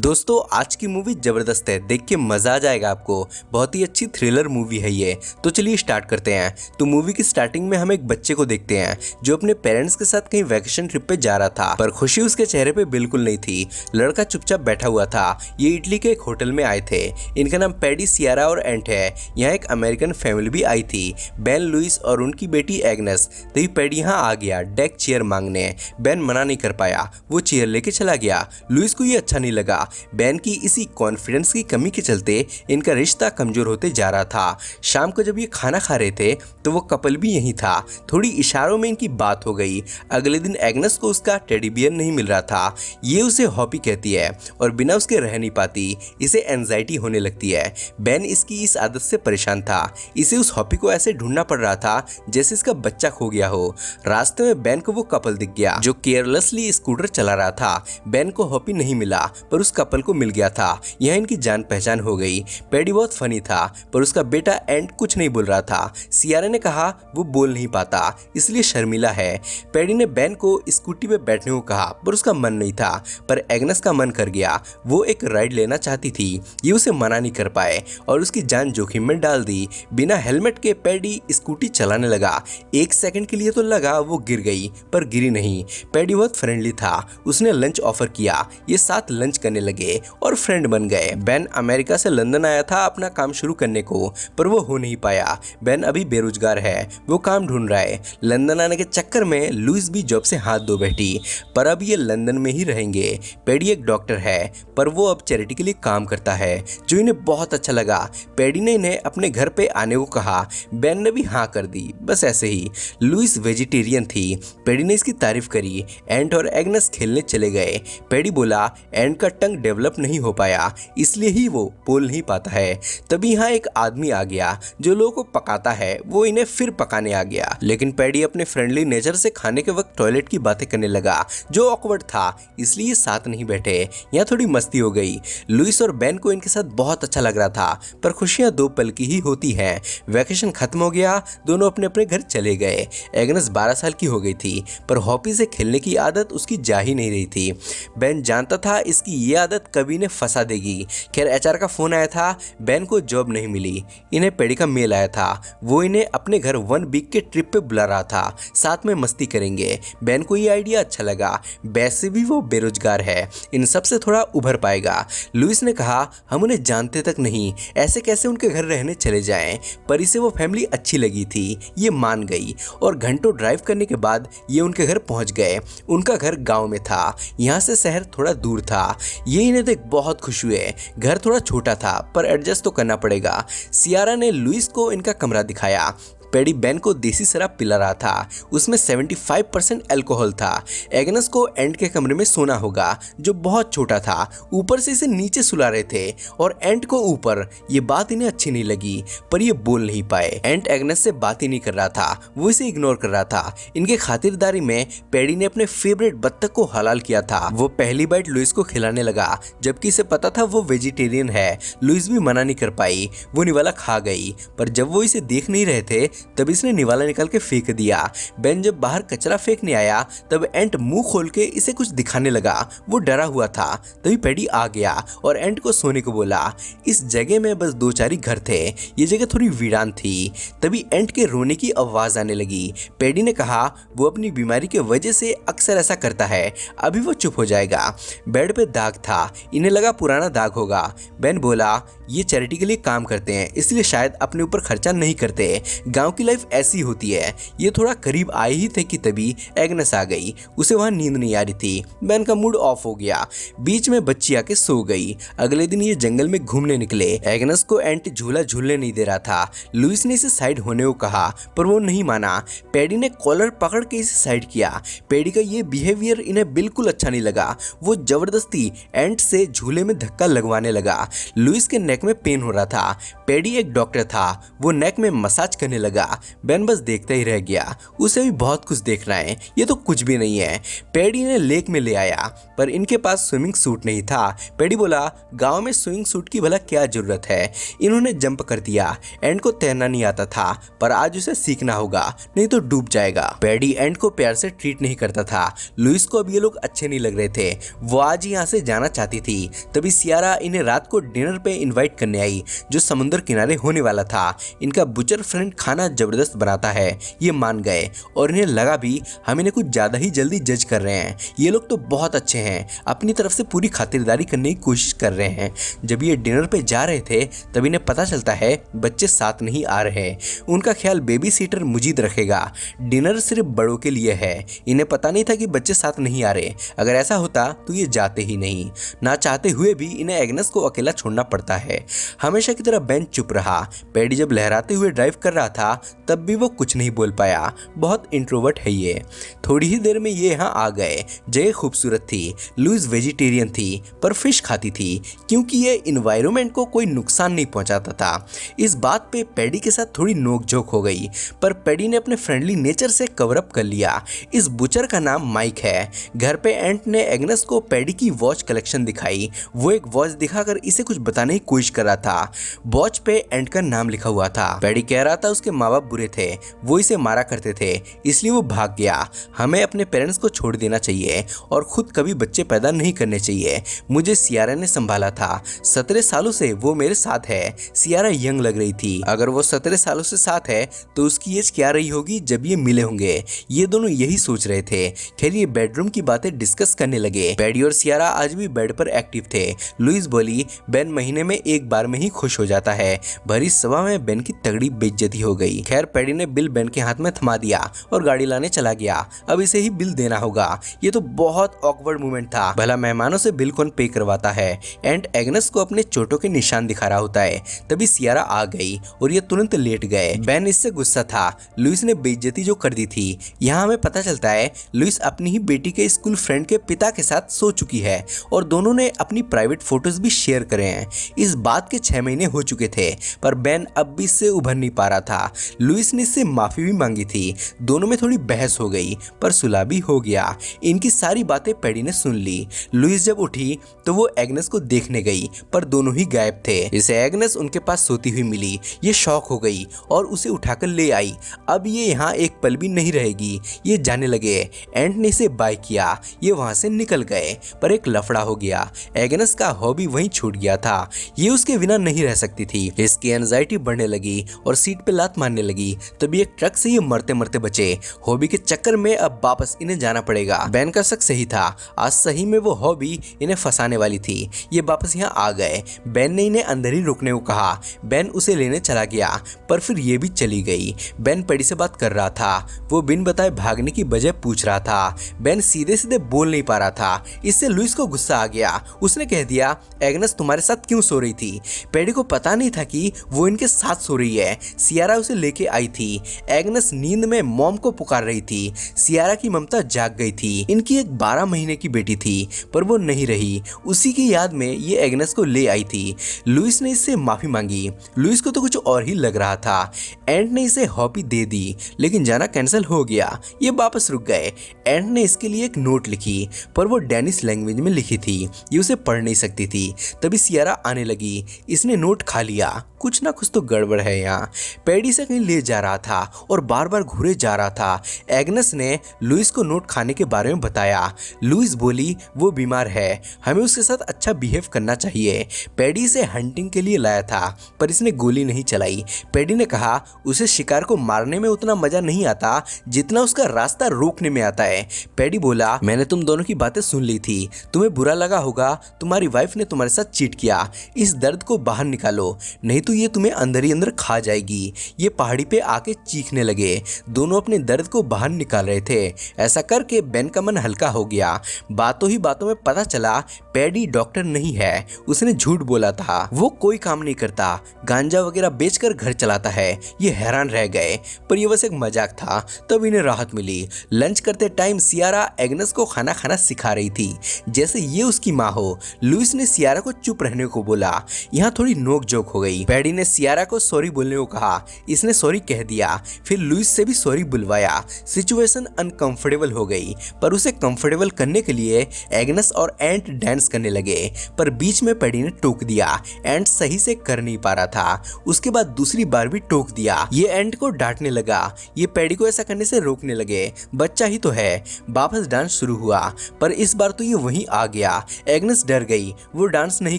दोस्तों आज की मूवी जबरदस्त है, देख के मजा आ जाएगा आपको। बहुत ही अच्छी थ्रिलर मूवी है ये। तो चलिए स्टार्ट करते हैं। तो मूवी की स्टार्टिंग में हम एक बच्चे को देखते हैं जो अपने पेरेंट्स के साथ कहीं वैकेशन ट्रिप पे जा रहा था, पर खुशी उसके चेहरे पे बिल्कुल नहीं थी। लड़का चुपचाप बैठा हुआ था। ये इटली के एक होटल में आए थे। इनका नाम पैडी, सियारा और एंट है। यहाँ एक अमेरिकन फैमिली भी आई थी, बेन, लुइस और उनकी बेटी एग्नेस। तभी पैडी यहाँ आ गया डेक चेयर मांगने। बेन मना नहीं कर पाया, वो चेयर लेके चला गया। लुइस को ये अच्छा नहीं लगा। बेन की इसी कॉन्फिडेंस की कमी के चलते इनका रिश्ता कमजोर होते जा रहा था। शाम को जब ये खाना खा रहे थे तो वो कपल भी यहीं था। थोड़ी इशारों में इनकी बात हो गई। अगले दिन एग्नेस को उसका टेडी बियर नहीं मिल रहा था। ये उसे हॉपी कहती है और बिना उसके रह नहीं पाती। इसे एंजाइटी होने लगती है। बेन इसकी इस आदत से परेशान था। इसे उस हॉपी को ऐसे ढूंढना पड़ रहा था जैसे इसका बच्चा खो गया हो। रास्ते में बेन को वो कपल दिख गया जो केयरलेसली स्कूटर चला रहा था। बेन को हॉपी नहीं मिला पर उस कपल को मिल गया था। यह इनकी जान पहचान हो गई। पैडी बहुत फनी था पर उसका बेटा एंट कुछ नहीं बोल रहा था। सियारा ने कहा वो बोल नहीं पाता इसलिए शर्मिला है। पैडी ने बेन को स्कूटी पे बैठने को कहा पर उसका मन नहीं था। पर एग्नेस का मन कर गया। वो एक राइड लेना चाहती थी। ये उसे मना नहीं कर पाए और उसकी जान जोखिम में डाल दी। बिना हेलमेट के पैडी स्कूटी चलाने लगा। एक सेकंड के लिए तो लगा वो गिर गई पर गिरी नहीं। पैडी बहुत फ्रेंडली था। उसने लंच ऑफर किया। ये साथ लंच करने लगे और फ्रेंड बन गए। बेन अमेरिका से लंदन आया था अपना काम शुरू करने को, पर वो हो नहीं पाया। बेन अभी बेरोजगार है, वो काम ढूंढ रहा है। लंदन आने के चक्कर में लुइस भी जॉब से हाथ धो बैठी, पर अब ये लंदन में ही रहेंगे। पैडी एक डॉक्टर है पर वो अब चैरिटी के लिए काम करता है जो इन्हें बहुत अच्छा लगा। पैडी ने इन्हें अपने घर पे आने को कहा। बेन ने भी हाँ कर दी, बस ऐसे ही। लुइस वेजिटेरियन थी। पैडी ने इसकी तारीफ करी। एंट और एग्नेस खेलने चले गए। पैडी बोला एंट का टंग डेवलप नहीं हो पाया इसलिए ही वो बोल नहीं पाता है। तभी यहाँ एक आदमी आ गया जो लोगों को पकाता है। वो इन्हें फिर पकाने आ गया, लेकिन पैडी अपने फ्रेंडली नेचर से खाने के वक्त टॉयलेट की बातें करने लगा जो ऑकवर्ड था, इसलिए साथ नहीं बैठे। यहाँ थोड़ी मस्ती हो गई। लुइस और बेन को इनके साथ बहुत अच्छा लग रहा था, पर खुशियां दो पल की ही होती हैं। वैकेशन खत्म हो गया, दोनों अपने अपने घर चले गए। एग्नेस 12 साल की हो गई थी पर हॉपी से खेलने की आदत उसकी जा ही नहीं रही थी। बेन जानता था इसकी ये आदत कभी ने फंसा देगी। खैर एचआर का फोन आया था। बेन को जॉब नहीं मिली। इन्हें पैडी का मेल आया था। वो इन्हें अपने घर 1 वीक के ट्रिप पे बुला रहा था, साथ में मस्ती करेंगे। बेन को ये आइडिया अच्छा लगा। वैसे भी वो बेरोजगार है, इन सब से थोड़ा उभर पाएगा। लुइस ने कहा हम उन्हें जानते तक नहीं, ऐसे कैसे उनके घर रहने चले जाएं। पर इसे वो फैमिली अच्छी लगी थी, ये मान गई और घंटों ड्राइव करने के बाद ये उनके घर पहुंच गए। उनका घर गाँव में था, यहाँ से शहर थोड़ा दूर था। ये इन्हें देख बहुत खुश हुए। घर थोड़ा छोटा था पर एडजस्ट तो करना पड़ेगा। सियारा ने लुइस को इनका कमरा दिखाया। पैडी बेन को देसी शराब पिला रहा था, उसमें 75% अल्कोहल था। एग्नेस को एंट के कमरे में सोना होगा जो बहुत छोटा था। ऊपर से इसे नीचे सुला रहे थे और एंट को ऊपर। ये बात इन्हें अच्छी नहीं लगी पर ये बोल नहीं पाए। एंट एग्नेस से बात ही नहीं कर रहा था, वो इसे इग्नोर कर रहा था। इनके खातिरदारी में पैडी ने अपने फेवरेट बत्तख को हलाल किया था। वो पहली बाइट लुइस को खिलाने लगा जबकि इसे पता था वो वेजिटेरियन है। लुइस भी मना नहीं कर पाई, वो निवाला खा गई। पर जब वो इसे देख नहीं रहे थे तब इसने निवाला निकाल के फेंक दिया। बेन जब बाहर कचरा फेंकने आया तब एंट मुंह खोल के इसे कुछ दिखाने लगा। वो डरा हुआ था। तभी पैडी आ गया और एंट को सोने को बोला। इस जगह में बस 2-4 ही घर थे। ये जगह थोड़ी वीरान थी। तभी एंट के रोने की आवाज आने लगी। पैडी ने कहा वो अपनी बीमारी की वजह से अक्सर ऐसा करता है, अभी वो चुप हो जाएगा। बेड पे दाग था, इन्हें लगा पुराना दाग होगा। बेन बोला ये चैरिटी के लिए काम करते हैं इसलिए शायद अपने ऊपर खर्चा नहीं करते। गांव की लाइफ ऐसी होती है। ये थोड़ा करीब आए ही थे कि तभी एग्नेस आ गई। उसे वहां नींद नहीं आ रही थी। बेन का मूड ऑफ हो गया। बीच में बच्ची आके सो गई। अगले दिन ये जंगल में घूमने निकले। एग्नेस को एंट झूला झूलने नहीं दे रहा था। लुइस ने इसे साइड होने को कहा पर वो नहीं माना। पैडी ने कॉलर पकड़ के इसे साइड किया। पैडी का ये बिहेवियर इन्हें बिल्कुल अच्छा नहीं लगा। वो जबरदस्ती एंट से झूले में धक्का लगवाने लगा। लुइस के नेक में पेन हो रहा था। पैडी एक डॉक्टर था, वो नेक में मसाज करने लगा। लगा। बेन बस देखता ही रह गया, उसे भी बहुत कुछ देखना है, ये तो कुछ भी नहीं है। पैडी ने लेक में ले आया पर इनके पास स्विमिंग सूट नहीं था। पैडी बोला गांव में स्विमिंग सूट की भला क्या जरूरत है। इन्होंने जंप कर दिया। एंड को तैरना नहीं आता था पर आज उसे सीखना होगा, नहीं तो डूब जाएगा। पैडी एंड को प्यार से ट्रीट नहीं करता था। लुइस को अब ये लोग अच्छे नहीं लग रहे थे, वो आज यहाँ से जाना चाहती थी। तभी सियारा इन्हें रात को डिनर पे इनवाइट करने आई जो समुद्र किनारे होने वाला था। इनका बुचर फ्रेंड खाना जबरदस्त बनाता है, ये मान गए और इन्हें लगा भी हम इन्हें कुछ ज्यादा ही जल्दी जज कर रहे हैं। ये लोग तो बहुत अच्छे हैं, अपनी तरफ से पूरी खातिरदारी करने की कोशिश कर रहे हैं। जब ये डिनर पे जा रहे थे तब इन्हें पता चलता है बच्चे साथ नहीं आ रहे। उनका ख्याल बेबी सीटर मुजीद रखेगा, डिनर सिर्फ बड़ों के लिए है। इन्हें पता नहीं था कि बच्चे साथ नहीं आ रहे, अगर ऐसा होता तो ये जाते ही नहीं। ना चाहते हुए भी इन्हें एग्नेस को अकेला छोड़ना पड़ता है। हमेशा की तरह बेन चुप रहा। पैडी जब लहराते हुए ड्राइव कर रहा था तब भी वो कुछ नहीं बोल पाया, बहुत इंट्रोवर्ट है ये। थोड़ी ही देर में ये यहाँ आ गए। जगह खूबसूरत थी। लुइस वेजिटेरियन थी पर फिश खाती थी क्योंकि ये इन्वायरमेंट को कोई नुकसान नहीं पहुंचाता था। इस बात पे पैडी के साथ थोड़ी नोकझोंक हो गई पर पैडी ने अपने फ्रेंडली नेचर से कवर अप कर लिया। इस बुचर का नाम माइक है। घर पे एंट ने एग्नेस को पैडी की वॉच कलेक्शन दिखाई। वो एक वॉच दिखाकर इसे कुछ बताने की कोशिश कर रहा था। वॉच पे एंट का नाम लिखा हुआ था। पैडी कह रहा था उसके माँ बाप बुरे थे, वो इसे मारा करते थे इसलिए वो भाग गया। हमें अपने पेरेंट्स को छोड़ देना चाहिए और खुद कभी बच्चे पैदा नहीं करने चाहिए। मुझे सियारा ने संभाला था, 17 सालों से वो मेरे साथ है। सियारा यंग लग रही थी। अगर वो 17 सालों से साथ है तो उसकी एज क्या रही होगी जब ये मिले होंगे। ये दोनों यही सोच रहे थे। खैर ये बेडरूम की बातें डिस्कस करने लगे। पैडी और सियारा आज भी बेड पर एक्टिव थे। लुइस बोली बेन महीने में एक बार में ही खुश हो जाता है। भरी सभा में बेन की तगड़ी बेइज्जती हो गई। खैर पैडी ने बिल बेन के हाथ में थमा दिया और गाड़ी लाने चला गया। अब इसे ही बिल देना होगा। ये तो बहुत ऑकवर्ड मोमेंट था। भला मेहमानों से बिल कौन पे करवाता है। एंड एग्नेस को अपने चोटों के निशान दिखा रहा होता है। तभी सियारा आ गई और ये तुरंत लेट गए। बेन इससे गुस्सा था। लुइस ने बेइज्जती जो कर दी थी। यहाँ हमें पता चलता है लुइस अपनी ही बेटी के स्कूल फ्रेंड के पिता के साथ सो चुकी है और दोनों ने अपनी प्राइवेट फोटोज भी शेयर करे हैं। इस बात के 6 महीने हो चुके थे पर बेन अब भी इससे उभर नहीं पा रहा था। लुइस ने इससे माफी भी मांगी थी। दोनों में थोड़ी बहस हो गई पर सुलह भी हो गया। इनकी सारी बातें पैडी ने सुन ली। लुइस जब उठी तो वो एग्नेस को देखने गई पर दोनों ही गायब थे। इसे एग्नेस उनके पास सोती हुई मिली। ये शॉक हो गई और उसे उठाकर ले आई। अब ये यहाँ एक पल भी नहीं रहेगी। ये जाने लगे। एंट ने इसे बाय किया। ये वहां से निकल गए पर एक लफड़ा हो गया। एग्नेस का हॉबी वहीं छूट गया था। ये उसके बिना नहीं रह सकती थी। इसकी एंजाइटी बढ़ने लगी और सीट पे लात मारने लगी। तभी एक ट्रक से ये मरते मरते बचे। हॉबी के चक्कर में अब वापस इन्हें जाना पड़ेगा। बेन का शक सही था। आज सही में वो हॉबी इन्हें फंसाने वाली थी। ये वापस यहाँ आ गए। बेन ने इन्हें अंदर ही रुकने को कहा। बेन उसे लेने चला गया पर फिर ये भी चली गई। बेन पैडी से बात कर रहा था। वो बिन बताए भागने की वजह पूछ रहा था। बेन सीधे सीधे बोल नहीं पा रहा था। इससे लुइस को गुस्सा आ गया। उसने कह दिया एग्नेस तुम्हारे साथ क्यों सो रही थी। पैडी को पता नहीं था कि वो इनके साथ सो रही है। सियारा उसे लेके आई थी। एग्नेस नींद में मॉम को पुकार रही थी। सियारा की ममता जाग गई थी। इनकी एक 12 महीने की बेटी थी पर वो नहीं रही। उसी की याद में ये एग्नेस को ले आई थी। लुइस ने इससे माफी मांगी। लुइस को तो कुछ और ही लग रहा था। एंट ने इसे हॉबी दे दी लेकिन जाना कैंसिल हो गया। ये वापस रुक गए। एंट ने इसके लिए एक नोट लिखी पर वो डेनिश लैंग्वेज में लिखी थी। ये उसे पढ़ नहीं सकती थी। तभी सियारा आने लगी। इसने नोट खा लिया। कुछ ना कुछ तो गड़बड़ है यहाँ। पैडी से कहीं ले जा रहा था और बार बार घूरे जा रहा था। एग्नेस ने लुइस को नोट खाने के बारे में बताया। लुइस बोली वो बीमार है, हमें उसके साथ अच्छा बिहेव करना चाहिए। पैडी से हंटिंग के लिए लाया था पर इसने गोली नहीं चलाई। पैडी ने कहा उसे शिकार को मारने में उतना मजा नहीं आता जितना उसका रास्ता रोकने में आता है। पैडी बोला मैंने तुम दोनों की बातें सुन ली थी। तुम्हें बुरा लगा होगा, तुम्हारी वाइफ ने तुम्हारे साथ चीट किया। इस दर्द को बाहर निकालो नहीं तो ये तुम्हें अंदर ही अंदर खा जाएगी। ये पहाड़ी पे आके चीखने लगे। दोनों अपने दर्द को बाहर निकाल रहे थे। ऐसा करके बेन का मन हल्का हो गया। बातों ही बातों में पता चला पैडी डॉक्टर नहीं है। उसने झूठ बोला था। वो कोई काम नहीं करता, गांजा वगैरह बेचकर घर चलाता है। ये हैरान रह गए पर ये बस एक मजाक था। तब इन्हें राहत मिली। लंच करते टाइम सियारा एग्नेस को खाना खाना सिखा रही थी जैसे ये उसकी माँ हो। लुइस ने सियारा को चुप रहने को बोला। यहाँ थोड़ी नोक जोक हो गई। पैडी ने सियारा को सॉरी बोलने को कहा, इसने सॉरी कह दिया, फिर लुइस से भी सॉरी बुलवाया। सिचुएशन अनकंफर्टेबल हो गई, पर उसे कंफर्टेबल करने के लिए एग्नेस और एंट डांस करने लगे, पर बीच में पैडी ने टोक दिया। एंट सही से कर नहीं पा रहा था। उसके बाद दूसरी बार भी टोक दिया। ये एंट को डांटने लगा, ये पैडी को ऐसा करने से रोकने लगे, बच्चा ही तो है। वापस डांस शुरू हुआ, पर इस बार तो ये वहीं आ गया। एग्नेस डर गई, वो डांस नहीं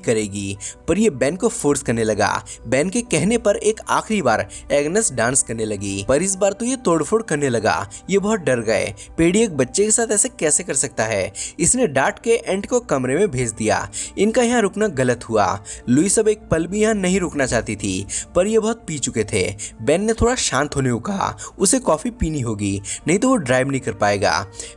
करेगी, पर ये बेन को फोर्स करने लगा। बेन के कहने पर एक आखिरी बार एग्नेस डांस करने लगी, पर इस बार तो ये तोड़फोड़ करने लगा। ये बहुत डर गए। पैडी एक बच्चे के साथ ऐसे कैसे कर सकता है। इसने डांट के एंट को कमरे में भेज दिया। इनका यहाँ रुकना गलत हुआ। लुइस अब एक पल भी यहाँ नहीं रुकना चाहती थी, पर ये बहुत पी चुके थे। बेन ने थोड़ा शांत होने को कहा, उसे कॉफी पीनी होगी, नहीं तो वो ड्राइव नहीं कर पाएगा।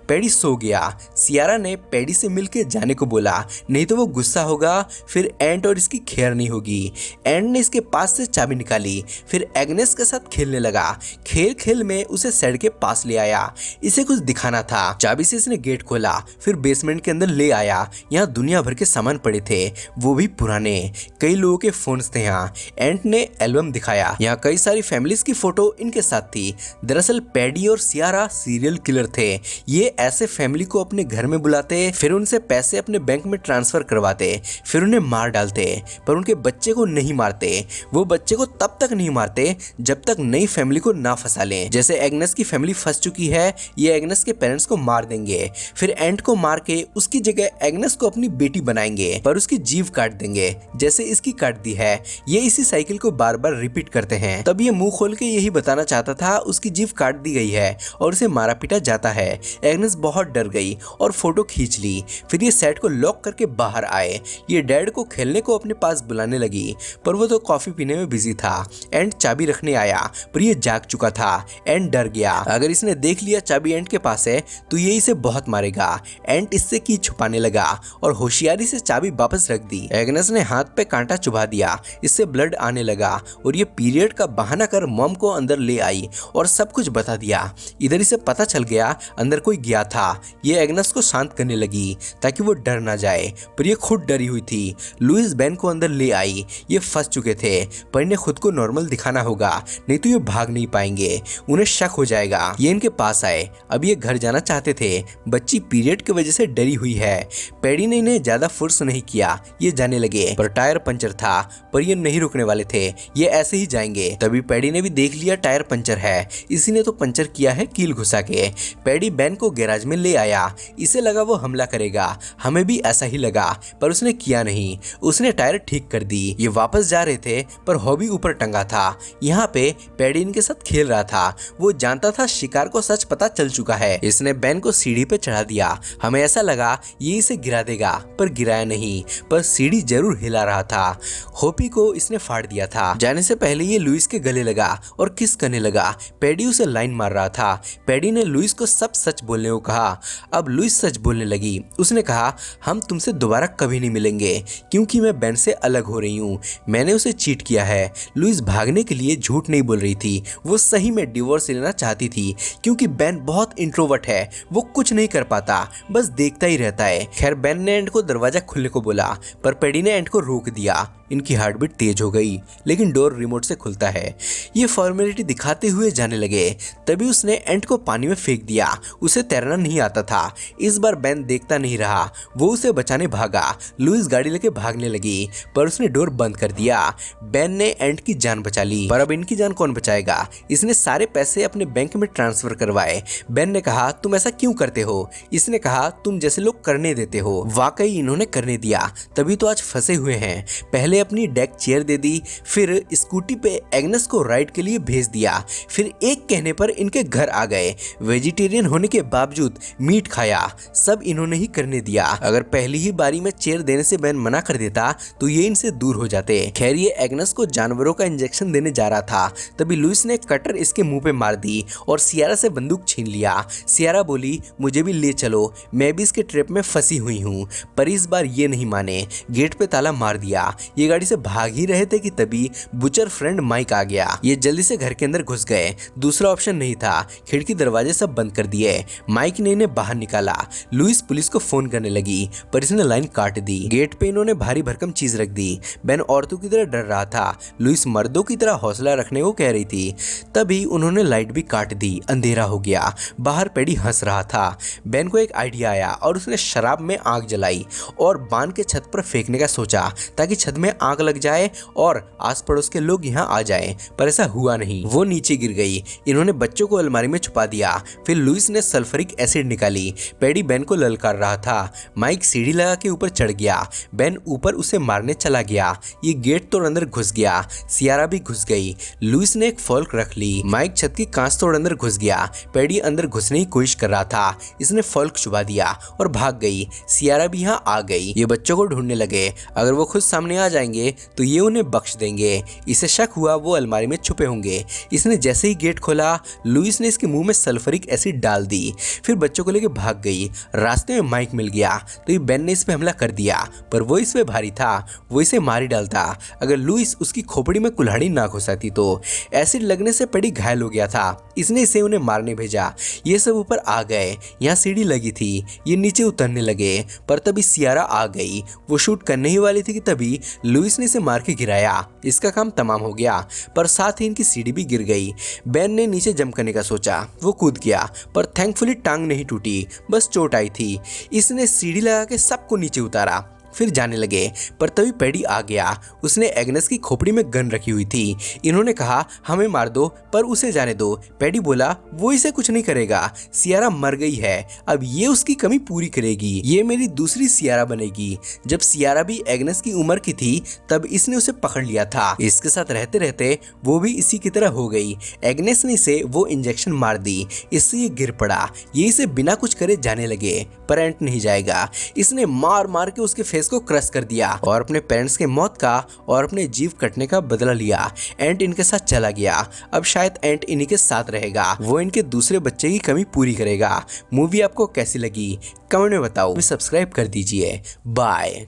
पैडी सो गया। सियारा ने पैडी से मिलके जाने को बोला, नहीं तो वो गुस्सा होगा, फिर एंट और इसकी खैर नहीं होगी। एंट ने इसके पास से चाबी निकाली, फिर एग्नेस के साथ खेलने लगा। खेल खेल में उसे सेड के पास ले आया। इसे कुछ दिखाना था। चाबी से इसने गेट खोला, फिर बेसमेंट के अंदर ले आया। यहाँ दुनिया भर के सामान पड़े थे, वो भी पुराने। कई लोगों के फोन्स थे यहाँ। एंट ने एल्बम दिखाया, यहाँ कई सारी फैमिलीज की फोटो इनके साथ थी। दरअसल पैडी और सियारा सीरियल किलर थे। ये ऐसे फैमिली को अपने घर में बुलाते, फिर उनसे पैसे अपने बैंक में ट्रांसफर करवाते, फिर उन्हें मार डालते, पर उनके बच्चे को नहीं मारते। वो बच्चे को तब तक नहीं मारते जब तक नई फैमिली को ना फंसा लें। जैसे एग्नेस की फैमिली फंस चुकी है, ये एग्नेस के पेरेंट्स को मार देंगे, फिर एंट को मार के उसकी जगह एग्नेस को अपनी बेटी बनाएंगे, पर उसकी जीभ काट देंगे जैसे इसकी काट दी है। ये इसी साइकिल को बार बार रिपीट करते हैं। तब ये मुंह खोल के यही बताना चाहता था उसकी जीभ काट दी गई है और उसे मारा पीटा जाता है। एग्नेस बहुत डर गई और फोटो खींच ली। फिर ये सेट को लॉक करके बाहर आए। ये डैड को खेलने को अपने पास बुलाने लगी, पर वो तो कॉफी पीने में बिजी था। एंट चाबी रखने आया, पर ये जाग चुका था। एंट डर गया, अगर इसने देख लिया चाबी एंट के पास है तो ये इसे बहुत मारेगा। एंट इससे की छुपाने लगा और होशियारी से चाबी वापस रख दी। एग्नेस ने हाथ पे कांटा चुभा दिया, इससे ब्लड आने लगा और ये पीरियड का बहाना कर मॉम को अंदर ले आई और सब कुछ बता दिया। इधर इसे पता चल गया अंदर कोई गया था। ये एग्नेस को शांत करने लगी ताकि वो डर ना जाए, पर ये खुद डरी हुई थी। लुइस बेन को अंदर ले आई। ये फंस चुके थे, पर इन्हें खुद को नॉर्मल दिखाना होगा, नहीं तो ये भाग नहीं पाएंगे, उन्हें शक हो जाएगा। ये इनके पास आए। अब ये घर जाना चाहते थे। बच्ची पीरियड की वजह से डरी हुई है। पैडी ने इन्हें ज्यादा फोर्स नहीं किया, ये जाने लगे, पर टायर पंचर था, पर ये नहीं रुकने वाले थे। ये ऐसे ही जाएंगे। तभी पैडी ने भी देख लिया टायर पंचर है, इसी ने तो पंचर किया है कील घुसा के। पैडी बेन को गैराज में ले आया। इसे लगा वो हमला करेगा, हमें भी ऐसा ही लगा, पर उसने किया नहीं। उसने टायर ठीक कर दी। ये वापस जा रहे थे, पर हॉबी ऊपर टंगा था। यहाँ पे पैडी इनके साथ खेल रहा था। वो जानता था शिकार को सच पता चल चुका है। इसने बेन को सीढ़ी पे चढ़ा दिया। हमें ऐसा लगा ये इसे गिरा देगा, पर गिराया नहीं, पर सीढ़ी जरूर हिला रहा था। होपी को इसने फाड़ दिया था। जाने से पहले ये लुइस के गले लगा और किस करने लगा। पैडी उसे लाइन मार रहा था। पैडी ने लुइस को सब सच बोलने को कहा। अब लुइस सच बोलने लगी। उसने कहा, हम तुमसे दोबारा कभी नहीं मिलेंगे, क्योंकि मैं बेन से अलग हो रही हूँ। मैंने उसे चीट किया है। लुइस भागने के लिए झूठ नहीं बोल रही थी, वो सही में डिवोर्स लेना चाहती थी, क्योंकि बेन बहुत इंट्रोवर्ट है। वो कुछ नहीं कर पाता, बस देखता ही रहता है। खैर बेन ने एंट को दरवाजा खुलने को बोला, पर पैडी ने एंट को रोक दिया। इनकी हार्ट बीट तेज हो गई, लेकिन डोर रिमोट से खुलता है। ये फॉर्मेलिटी दिखाते हुए जाने लगे। तभी उसने एंट को पानी में फेंक दिया। उसे तैरना नहीं आता था। इस बार बेन देखता नहीं रहा, वो उसे बचाने भागा। लुइस गाड़ी लेके भागने लगी, पर उसने डोर बंद कर दिया। बेन ने एंट की जान बचा ली, पर अब इनकी जान कौन बचाएगा। इसने सारे पैसे अपने बैंक में ट्रांसफर करवाए। बेन ने कहा, तुम ऐसा क्यों करते हो। इसने कहा, तुम जैसे लोग करने देते हो। वाकई इन्होंने करने दिया, तभी तो आज फंसे हुए हैं। पहले अपनी डेक चेयर दे दी, फिर स्कूटी पे एग्नेस को राइड के लिए भेज दिया, फिर एक कहने पर इनके घर आ गए। वेजिटेरियन होने के बावजूद मीट खाया। सब इन्होंने ही करने दिया। अगर पहली ही बारी में चेयर देने से बेन मना कर देता तो ये इनसे दूर हो जाते। खैर ये एग्नेस को जानवरों का इंजेक्शन देने जा रहा था, तभी लुइस ने कटर इसके मुंह पे मार दी और सियारा से बंदूक छीन लिया। सियारा बोली, मुझे भी ले चलो, मैं भी इसके ट्रैप में फंसी हुई हूँ, पर इस बार ये नहीं माने। गेट पे ताला मार दिया। ये गाड़ी से भाग ही रहे थे कि तभी बुचर फ्रेंड माइक आ गया। ये जल्दी से घर के अंदर घुस गए, दूसरा ऑप्शन नहीं था। खिड़की दरवाजे सब बंद कर दिए। माइक ने इन्हें बाहर निकाला। लुइस पुलिस को फोन करने लगी पर इसने लाइन काट दी। गेट पे इन्होंने भारी भरकम चीज रख दी। बेन औरतों की तरह डर रहा था, लुइस मर्दों की तरह हौसला रखने को कह रही थी। तभी उन्होंने लाइट भी काट दी, अंधेरा हो गया। बाहर पेडी हंस रहा था। बेन को एक आइडिया आया और उसने शराब में आग जलाई और बांध के छत पर फेंकने का सोचा ताकि छत में आग लग जाए और आस पड़ोस के लोग यहाँ आ जाएं, पर ऐसा हुआ नहीं। वो नीचे गिर गई। इन्होंने बच्चों को अलमारी में छुपा दिया। फिर लुइस ने सल्फरिक एसिड निकाली। पेडी बेन को ललकार रहा था। माइक सीढ़ी लगा के ऊपर चढ़ गया। बेन ऊपर उसे मारने चला गया। ये गेट तोड़ अंदर घुस गया। सियारा भी घुस गई। लुइस ने एक फॉल्क रख ली। माइक छत की कांच तोड़ अंदर घुस गया। पेडी अंदर घुसने की कोशिश कर रहा था। इसने फॉल्क छुपा दिया और भाग गई। सियारा भी यहाँ आ गई। ये बच्चों को ढूंढने लगे। अगर वो खुद सामने आ जाएंगे तो ये उन्हें बख्श देंगे। इसे शक हुआ वो अलमारी में छुपे होंगे। इसने जैसे ही गेट खोला, लुइस ने इसके मुंह में सल्फरिक एसिड डाल दी। फिर बच्चों को लेकर भाग गई। रास्ते में माइक मिल गया तो ये बेन ने इस पे हमला कर दिया, पर वो इस पे भारी था, वो इसे मार ही डालता अगर लुइस उसकी खोपड़ी में कुल्हाड़ी ना घुसाती तो। एसिड लगने से पेडी घायल हो गया था। इसने इसे उन्हें मारने भेजा। ये सब ऊपर आ गए। यहाँ सीढ़ी लगी थी। ये नीचे उतरने लगे, पर तभी सियारा आ गई। वो शूट करने ही वाली थी कि तभी लुइस ने इसे मार के गिराया। इसका काम तमाम हो गया, पर साथ ही इनकी सीढ़ी भी गिर गई। बेन ने नीचे जंप करने का सोचा। वो कूद गया, पर थैंकफुली टांग नहीं टूटी, बस चोट आई थी। इसने सीढ़ी लगा के सबको नीचे उतारा। फिर जाने लगे, पर तभी पेडी आ गया। उसने एग्नेस की खोपड़ी में गन रखी हुई थी। इन्होंने कहा हमें मार दो पर उसे जाने दो। पेडी बोला वो इसे कुछ नहीं करेगा, सियारा मर गई है, अब ये उसकी कमी पूरी करेगी, ये मेरी दूसरी सियारा बनेगी। जब सियारा भी एग्नेस की उम्र की थी तब इसने उसे पकड़ लिया था। इसके साथ रहते रहते वो भी इसी की तरह हो गई। एग्नेस ने इसे वो इंजेक्शन मार दी, इससे ये गिर पड़ा। ये इसे बिना कुछ करे जाने लगे, पर एंट नहीं जाएगा। इसने मार मार के उसके फेस को क्रश कर दिया और अपने पेरेंट्स के मौत का और अपने जीव कटने का बदला लिया। एंट इनके साथ चला गया। अब शायद एंट इन्हीं के साथ रहेगा। वो इनके दूसरे बच्चे की कमी पूरी करेगा। मूवी आपको कैसी लगी कमेंट में बताओ। सब्सक्राइब कर दीजिए। बाय।